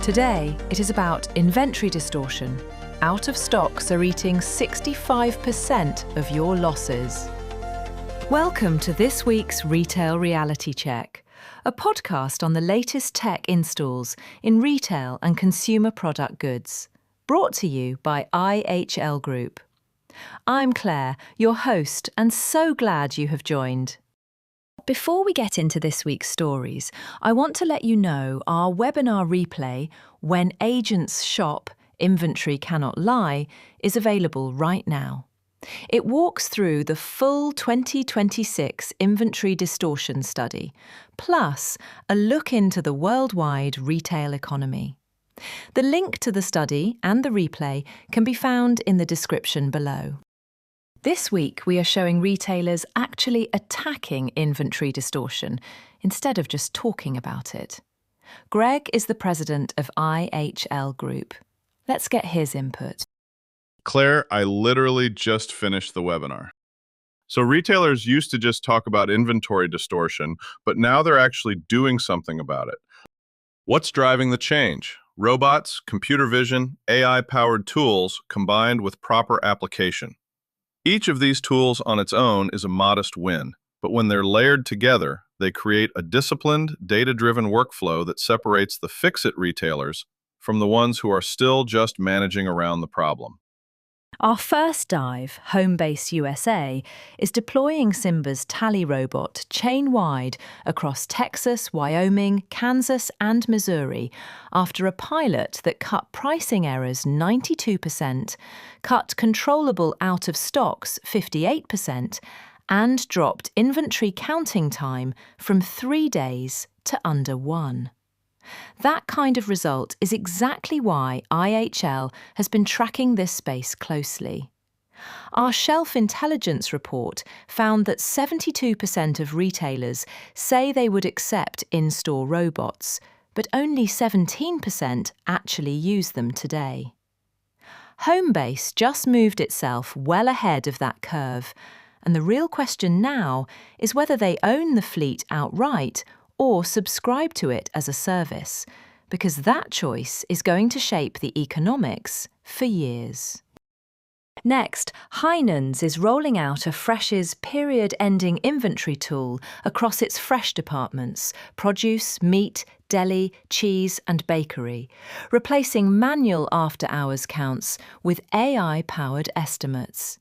Today, it is about inventory distortion. Out of stocks are eating 65% of your losses. Welcome to this week's Retail Reality Check, a podcast on the latest tech installs in retail and consumer product goods, brought to you by IHL Group. I'm Claire, your host, and so glad you have joined. Before we get into this week's stories, I want to let you know our webinar replay, When Agents Shop, Inventory Cannot Lie, is available right now. It walks through the full 2026 inventory distortion study, plus a look into the worldwide retail economy. The link to the study and the replay can be found in the description below. This week, we are showing retailers actually attacking inventory distortion instead of just talking about it. Greg is the president of IHL Group. Let's get his input. Claire, I literally just finished the webinar. So retailers used to just talk about inventory distortion, but now they're actually doing something about it. What's driving the change? Robots, computer vision, AI-powered tools combined with proper application. Each of these tools on its own is a modest win, but when they're layered together, they create a disciplined, data-driven workflow that separates the fix-it retailers from the ones who are still just managing around the problem. Our first dive, HomeBase USA, is deploying Simbe's tally robot chain-wide across Texas, Wyoming, Kansas, and Missouri after a pilot that cut pricing errors 92%, cut controllable out-of-stocks 58%, and dropped inventory counting time from 3 days to under 1. That kind of result is exactly why IHL has been tracking this space closely. Our shelf intelligence report found that 72% of retailers say they would accept in-store robots, but only 17% actually use them today. HomeBase just moved itself well ahead of that curve, and the real question now is whether they own the fleet outright or subscribe to it as a service, because that choice is going to shape the economics for years. Next, Heinen's is rolling out Afresh's period-ending inventory tool across its fresh departments, produce, meat, deli, cheese and bakery, replacing manual after-hours counts with AI-powered estimates.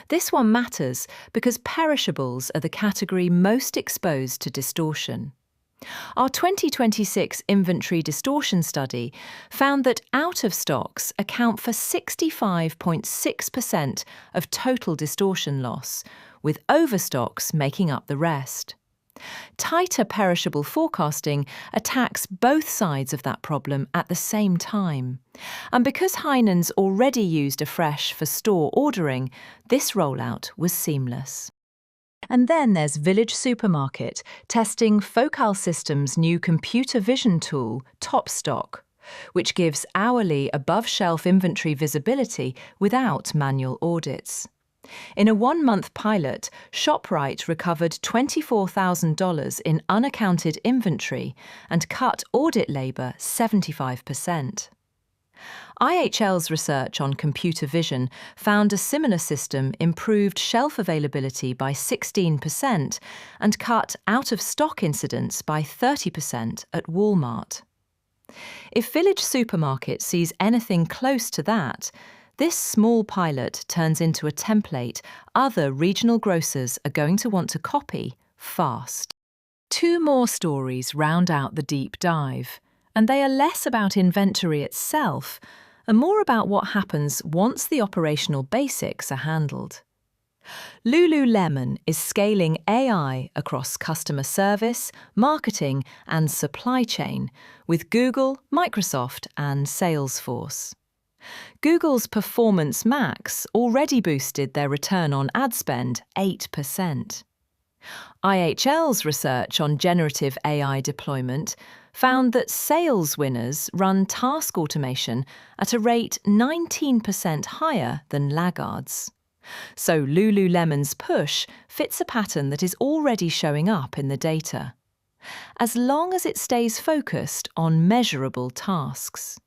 This one matters because perishables are the category most exposed to distortion. Our 2026 inventory distortion study found that out-of-stocks account for 65.6% of total distortion loss, with overstocks making up the rest. Tighter perishable forecasting attacks both sides of that problem at the same time. And because Heinen's already used Afresh for store ordering, this rollout was seamless. And then there's Village Supermarket, testing Focal Systems' new computer vision tool, Top Stock, which gives hourly above-shelf inventory visibility without manual audits. In a 1-month pilot, ShopRite recovered $24,000 in unaccounted inventory and cut audit labour 75%. IHL's research on computer vision found a similar system improved shelf availability by 16% and cut out-of-stock incidents by 30% at Walmart. If Village Supermarket sees anything close to that, this small pilot turns into a template other regional grocers are going to want to copy fast. 2 more stories round out the deep dive, and they are less about inventory itself and more about what happens once the operational basics are handled. Lululemon is scaling AI across customer service, marketing, and supply chain with Google, Microsoft, and Salesforce. Google's Performance Max already boosted their return on ad spend 8%. IHL's research on generative AI deployment found that sales winners run task automation at a rate 19% higher than laggards. So Lululemon's push fits a pattern that is already showing up in the data. as long as it stays focused on measurable tasks.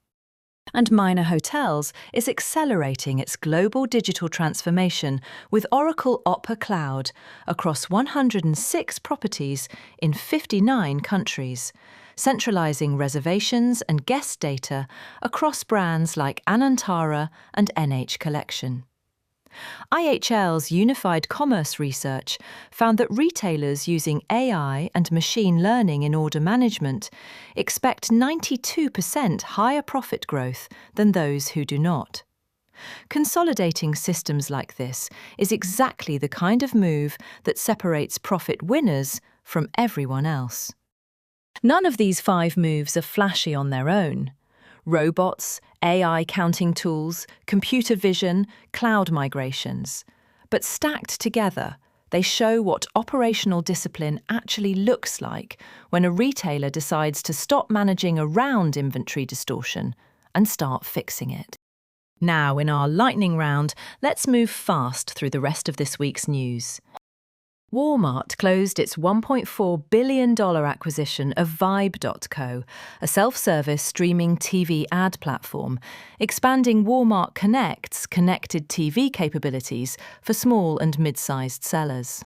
And Minor Hotels is accelerating its global digital transformation with Oracle Opera Cloud across 106 properties in 59 countries, centralizing reservations and guest data across brands like Anantara and NH Collection. IHL's Unified Commerce research found that retailers using AI and machine learning in order management expect 92% higher profit growth than those who do not. Consolidating systems like this is exactly the kind of move that separates profit winners from everyone else. None of these 5 moves are flashy on their own. Robots, AI counting tools, computer vision, cloud migrations. But stacked together, they show what operational discipline actually looks like when a retailer decides to stop managing around inventory distortion and start fixing it. Now, in our lightning round, let's move fast through the rest of this week's news. Walmart closed its $1.4 billion acquisition of Vibe.co, a self-service streaming TV ad platform, expanding Walmart Connect's connected TV capabilities for small and mid-sized sellers.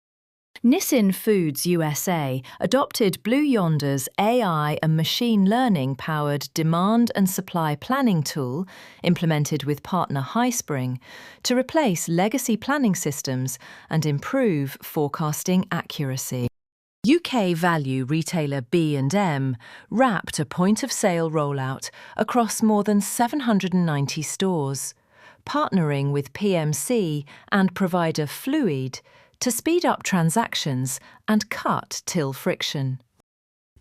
Nissin Foods USA adopted Blue Yonder's AI and machine learning-powered demand and supply planning tool, implemented with partner Highspring, to replace legacy planning systems and improve forecasting accuracy. UK value retailer B&M wrapped a point-of-sale rollout across more than 790 stores, partnering with PMC and provider Fluid to speed up transactions and cut till friction.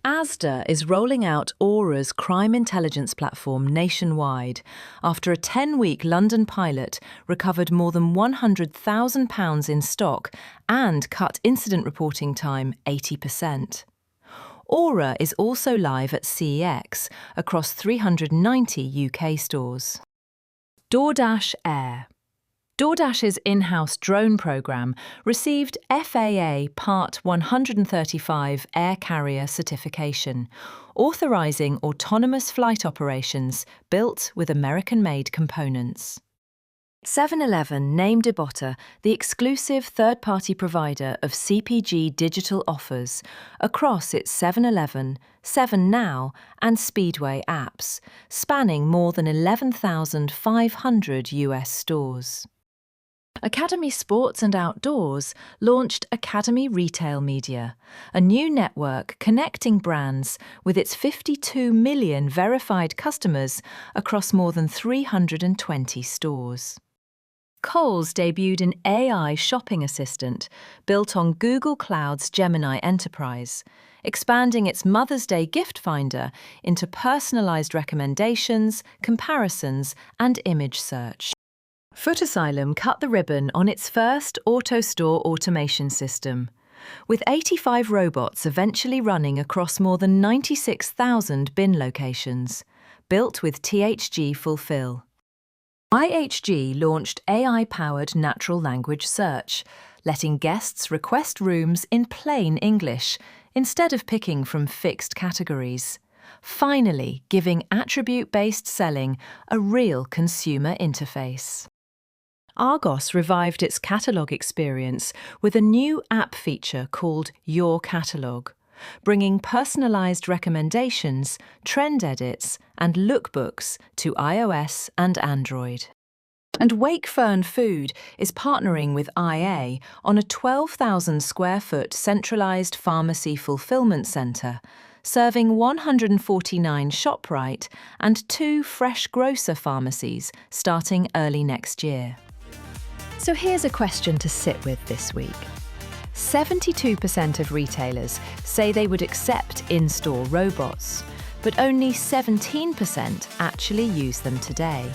Asda is rolling out Aura's crime intelligence platform nationwide after a 10-week London pilot recovered more than £100,000 in stock and cut incident reporting time 80%. Aura is also live at CEX across 390 UK stores. DoorDash Air. DoorDash's in-house drone program received FAA Part 135 air carrier certification, authorizing autonomous flight operations built with American-made components. 7-Eleven named Ibotta the exclusive third-party provider of CPG digital offers across its 7-Eleven, 7NOW and Speedway apps, spanning more than 11,500 US stores. Academy Sports and Outdoors launched Academy Retail Media, a new network connecting brands with its 52 million verified customers across more than 320 stores. Kohl's debuted an AI shopping assistant built on Google Cloud's Gemini Enterprise, expanding its Mother's Day gift finder into personalized recommendations, comparisons, and image search. Foot Asylum cut the ribbon on its first auto-store automation system, with 85 robots eventually running across more than 96,000 bin locations, built with THG Fulfill. IHG launched AI-powered natural language search, letting guests request rooms in plain English instead of picking from fixed categories, finally giving attribute-based selling a real consumer interface. Argos revived its catalogue experience with a new app feature called Your Catalogue, bringing personalised recommendations, trend edits, and lookbooks to iOS and Android. And Wakefern Food is partnering with IA on a 12,000 square foot centralised pharmacy fulfilment centre, serving 149 ShopRite and 2 fresh grocer pharmacies starting early next year. So here's a question to sit with this week. 72% of retailers say they would accept in-store robots, but only 17% actually use them today.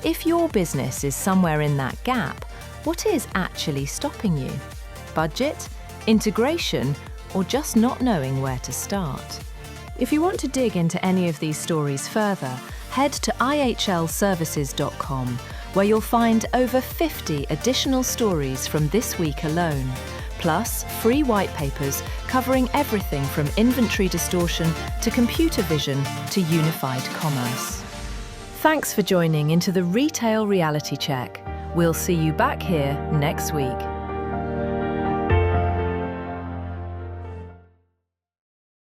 If your business is somewhere in that gap, what is actually stopping you? Budget, integration, or just not knowing where to start? If you want to dig into any of these stories further, head to ihlservices.com, where you'll find over 50 additional stories from this week alone, plus free white papers covering everything from inventory distortion to computer vision to unified commerce. Thanks for joining into the Retail Reality Check. We'll see you back here next week.